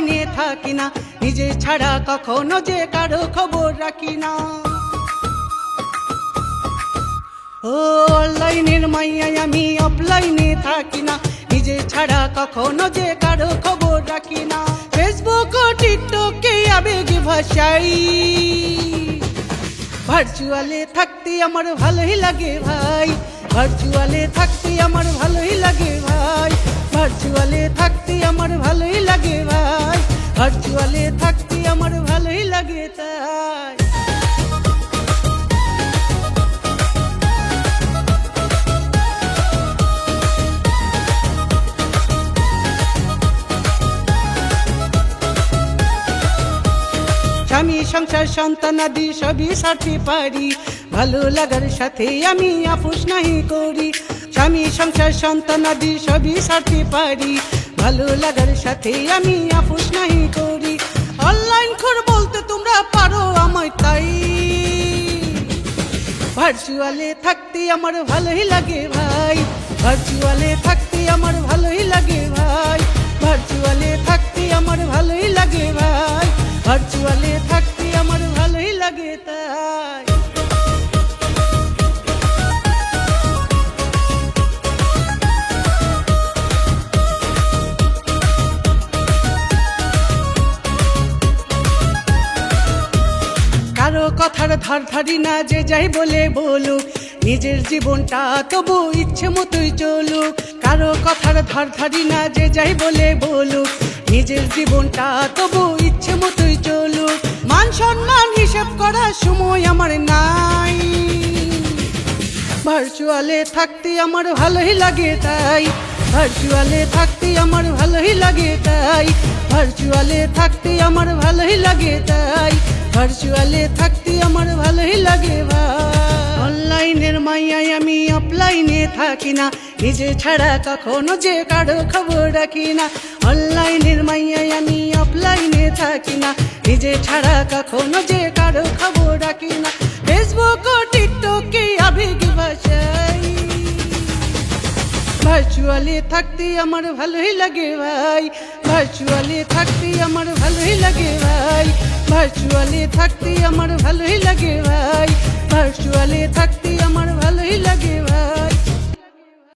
অনলাইনে থাকি না, নিজে ছাড়া কখনো যে কারো খবর রাখি না। ও অনলাইনের মাইয়ায় আমি অফলাইনে থাকি না, নিজে ছাড়া কখনো যে কারো খবর রাখি না। ফেসবুক ও টিকটকে আবেগে ভাষাই, ভার্চুয়ালে থাকতে আমার ভালোই লাগে ভাই, ভার্চুয়ালে থাকতে আমার ভালোই লাগে ভাই, ভার্চুয়ালে থাকতে আমার ভালোই লাগে ভাই, ভার্চুয়ালে থাকতে আমার ভালোই লাগে তাই। স্বামী সংসার সন্তানাদি সবই সারতে পারি, ভালো লাগার সাথে আমি আপোষ নাহি করি। স্বামী সংসার সন্তানাদি সবই সারতে পারি, ভালো লাগার সাথে আমি আপোষ নাহি করি। অনলাইন খোর বলতে তোমরা পারো আমায় তাই, ভার্চুয়ালে থাকতে আমার ভালোই লাগে ভাই, ভার্চুয়ালে থাকতে আমার ভালোই লাগে ভাই, ভার্চুয়ালে থাকতে আমার ভালোই লাগে ভাই, ভার্চুয়ালে থাকতে আমার ভালোই লাগে তাই। কারো কথার ধার ধারি না, যে যাই বলে বলুক, নিজের জীবনটা তবু ইচ্ছে মতোই চলুক। কারো কথার ধার ধারি না, যে যাই বলে বলুক, নিজের জীবনটা তবু ইচ্ছে মতোই চলুক। মান সম্মান হিসেব করার সময় আমার নাই, ভার্চুয়ালে থাকতে আমার ভালোই লাগে তাই, ভার্চুয়ালে থাকতে আমার ভালোই লাগে তাই, ভার্চুয়ালে থাকতে আমার ভালোই লাগে তাই, ভার্চুয়ালে থাকতে আমার ভালোই লাগে ভাই। অনলাইনের মাইয়ায় আমি অফলাইনে থাকি না, নিজে ছাড়া কখনো যে কারো খবর রাখি না। অনলাইনের মাইয়ায় আমি অফলাইনে থাকি না, নিজে ছাড়া কখনো যে কারো খবর রাখি না। ফেসবুক ও টিকটকে আবেগে ভাষাই, ভার্চুয়ালে থাকতে আমার ভালোই লাগে ভাই, ভার্চুয়ালে থাকতে আমার ভালোই লাগে ভাই, ভার্চুয়ালে থাকতে আমার ভালোই লাগে।